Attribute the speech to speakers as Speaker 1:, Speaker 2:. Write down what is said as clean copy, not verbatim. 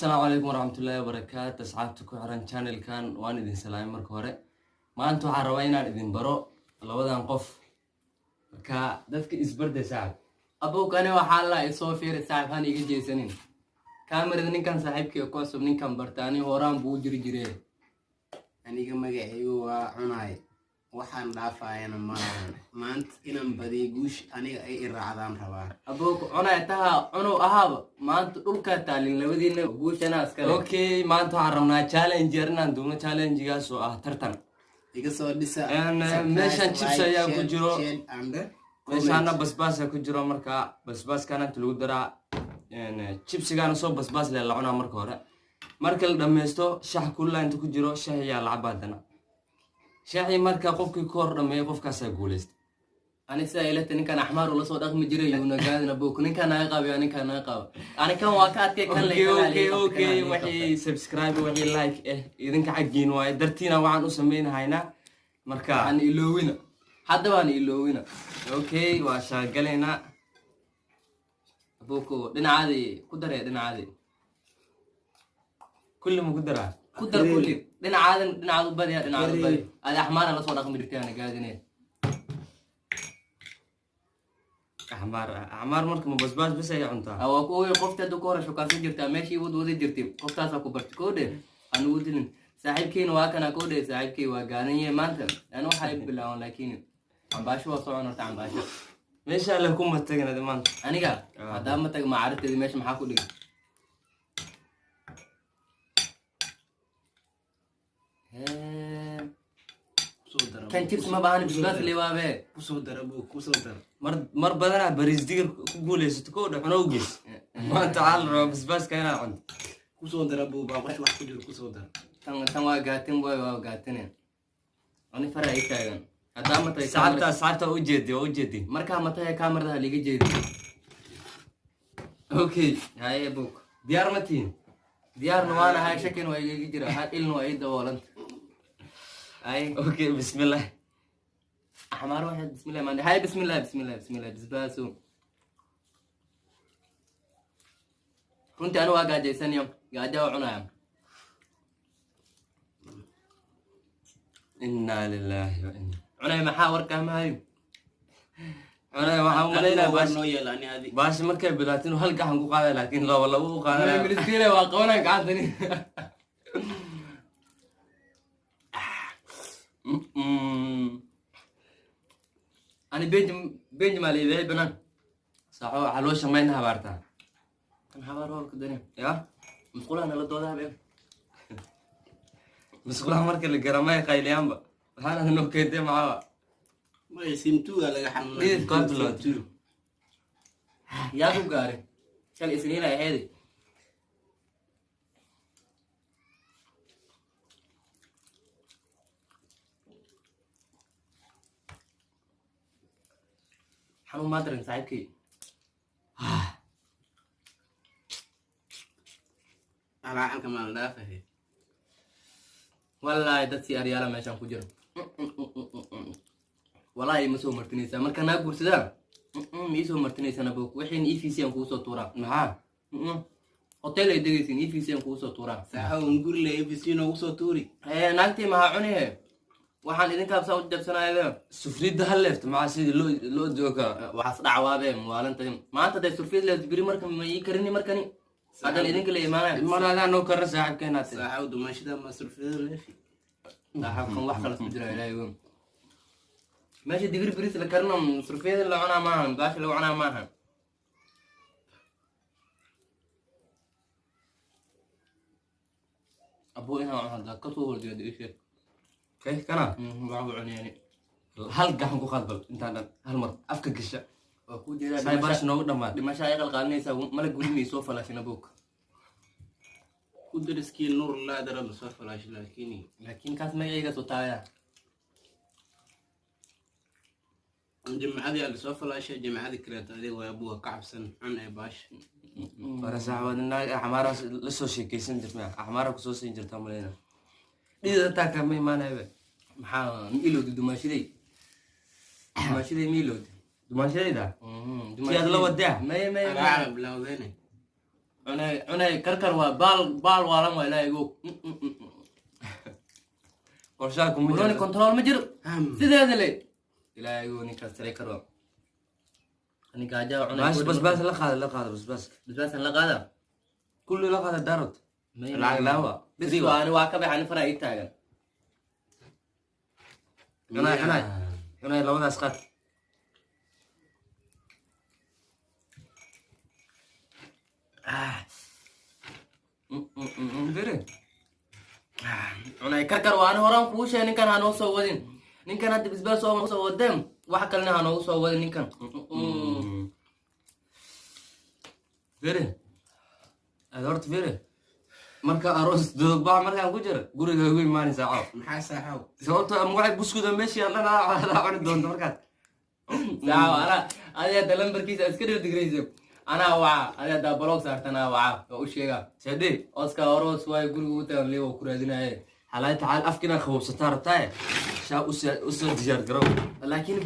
Speaker 1: السلام عليكم ورحمة الله وبركاته. أصحابتكم حرن channel كان وأنا إذن سلام مركورة ما أنتوا حروينا إذن برو لوضع نقف كدفك إسبرد ساعد
Speaker 2: أبوك أنا وحالا يصوفير ساعب هاني يجي سنين كاميرا ذنين كان صاحبك يقص منين كان برتاني ورام بوجري جري
Speaker 3: aniga magacaygu waa cunay waxaan dhaafaayana malahan maanta inaan badiyo guush aniga ay iraacdaan rabaa
Speaker 2: أبوك أنا تها أنا أهاب ما أنت أولك تالين لودينا بوش أنا أسكال
Speaker 1: أوكي ما أنتوا حرمنا challenge جرنا دونا challenge جاسو ترتن
Speaker 3: iga soo dhisa
Speaker 1: meeshaan chips ayaa ku jiro meeshaana
Speaker 3: comment.
Speaker 1: basbaas ayaa ku jiro marka basbaaskana inta lagu daraa chipsigana soo basbaas leh la cunaa marka hore marka la dhameysto shaah kulaa inta ku jiro shaah ayaa la cabaa dana shaahi marka qofkii koor dhameeyo qofkaas ayaa guuleysta
Speaker 2: أنا سائلت إن كان أحمر ولا صوت أخم جري يونا قاعد أبوك إن كان ناقب يعني كان ناقب أنا كان واقعت كي كان لي
Speaker 1: اوكي وحي سبسكرايب وحي لايك اذن كحقين واي درتينا وعن اسمينا هاينا marka
Speaker 2: عن إلوينا حتى وأنا إلوينا
Speaker 1: اوكي واشغلينا
Speaker 2: أبوكو دين عادي قدر يا دين عادي
Speaker 1: كل ما قدرها
Speaker 2: قدر كلي دين عادي بدي دين عادي بدي هذا أحمر ولا صوت أخم جري أنا قاعد هنا
Speaker 1: احمر marka basbaas bas ay cuntaa
Speaker 2: أو أكو قفت دكورة شو كان سجرت ماشي ود جرتي قفت أساكو برتكودة أنا ودلن ساحب كين واكنا كودة ساحب كي واجانية مانتم أنا حايب بالله لكن عم باشوا صعون وتعم باشوا
Speaker 1: meesha la ku matagna dhamaan
Speaker 2: أنا قا هذا ما تج معرفة اللي ماشي محاكو لي كان تبس ما بهاني بس اللي وابه
Speaker 3: kusoo dar abuu kusoo dar
Speaker 1: mar badana bariis digir ku guuleysato ko dhaxna u gees maanta caal rabo basbaaska inaa cunto
Speaker 3: kusoo dar abuu baaqash wax ku jiro kusoo dar
Speaker 2: تان واجاتين بوي واجاتين أنا فرق إيكاين هذا ما تج
Speaker 1: saacta u jeedi
Speaker 2: مركها متى هي كاميرا ده اللي جديد
Speaker 1: okay
Speaker 2: هاي أبوك
Speaker 1: diyaar ma tihin
Speaker 2: ديار نوانا هاي شكل ويجي جرا هاي إلنا ويد دولنت هاي
Speaker 1: okay bismillah
Speaker 2: أحمر واحد بسم الله ما هاي بسم الله بسم الله بسم الله بسباسو كنت أنا واقع جيسان يوم قاعد جوا عنايم
Speaker 1: inna lillahi wa inna
Speaker 2: عنايم محاور كم هاي
Speaker 1: ana waxaan maleynaa
Speaker 3: waa noo yeelani adi
Speaker 1: baash markay bilaatin hal gacan ku qaaday laakiin laba u
Speaker 2: أنا
Speaker 1: qaaday
Speaker 2: من السيرة واقعنا قاعدني أنا بينج مالي ذي بنان
Speaker 1: saxo xaloosha mayna habaartaa
Speaker 2: أنا حوار هول كدني
Speaker 1: ya
Speaker 2: مسقولة أنا لدو ذا بيه
Speaker 1: masqulaha marka la garamay qayliyaanba waxaana noo keentay maxaa
Speaker 3: may simtuga laga xanuunay
Speaker 1: midabka horta loo tuuro
Speaker 2: يا أبو قاري شال إسرائيل هذي حنو ما أدري صاحب كي
Speaker 3: ala halka ma la dhaafahay
Speaker 2: والله دتي أريالا ما شان كجرا والله مسوي مرتنيسا مركا ناقول سدا يسوي مرتنيسا نبوك وحين إيفيسي أنكو صوت تورا
Speaker 1: maxaa
Speaker 2: هوتيل يدريسين إيفيسي أنكو صوت تورا
Speaker 3: saaxa un gurle abc noogu soo tuuri
Speaker 2: ناقتي ما عني waxaan idinka habsaa u jabsanaayeen
Speaker 1: sufrida hal leefta maxaa sidii loo jooga
Speaker 2: waxaas dhacwaabeen maalintan maanta day surfiid leed biri marka ma ii karini markani hadan idinka la imaanay
Speaker 1: maraadaa noo karra saaxiibkeena tahay
Speaker 3: saaxa u dumashada ma surfida leefi
Speaker 2: kan wax kala isku jira ilaahay weyn meesha digir biris la karina surfiid la cunaa maahan baash la cunaa maahan abo inaa hada ka soo horjeedo ishe
Speaker 1: kay kana
Speaker 2: waxu cunayani
Speaker 1: hal gacan ku qaad bal intaan dhan hal mar afka gasha
Speaker 2: waa ku jeedaa
Speaker 1: say baash noogu dhammaad
Speaker 2: dhimasho ay qalqaalinaysaa mala gurinay soo falaashina book
Speaker 3: ku dariskii nur laa dara la soo falaash laakiin
Speaker 2: laakiin kaas magacayga soo taagaya
Speaker 3: jamacadii ala soo falaashay jamacadii kaleeto adiga waa abuga ka cabsan cun ee baash
Speaker 1: wara saaxiibada naag axmaaraas la soo sheekaysan jirta axmaara ku soo siin jirta maleyna dhida taa ka ma imaanayba
Speaker 2: maxaa miilowdi dumaashiday miilowdi
Speaker 1: dumaashadayda si aad la wadaa
Speaker 2: may
Speaker 3: alaa bilawdeene
Speaker 2: cunay karkar waa baal waalan waa ilaahay igu
Speaker 1: qorshaha kuma
Speaker 2: Broni
Speaker 1: jiro
Speaker 2: control ma jiro sideeda le ilaahay igu ninkaas tare karo ninka ajaa cunay
Speaker 1: maash basbaas la qaada basbaaska
Speaker 2: basbaasan la qaada
Speaker 1: kulli la qaada daarod lacag laawa
Speaker 2: bisu aan waa ka baxan fara ii taagan
Speaker 1: cunay labadaas qaad Vere.
Speaker 2: cunay karkar waa aan horaan kuu sheegay ninkan ha noo soo wadin ninkan hadda basbaas oo soo wadeen wax kalena ha noogu soo wadin ninkan
Speaker 1: Vere. Adorta Vere. Marka aroos doobax markaan ku jiro guriga ugu imaanaysaa caaw.
Speaker 3: maxaa saaxow
Speaker 1: Sababtoo ah waxay buskuda meeshii aan la cuni doonto markaas.
Speaker 2: saaw ana adiga lambarkiisa iska dhigreysay ana waa adiga blog saartana waa u sheega
Speaker 1: Sadee
Speaker 2: Oscar Oros way guriga u taan leeyo ku raadinayay
Speaker 1: xalay tacaal afkina khawbsataa rabtaa shaa u soo diyaar garow
Speaker 2: laakiin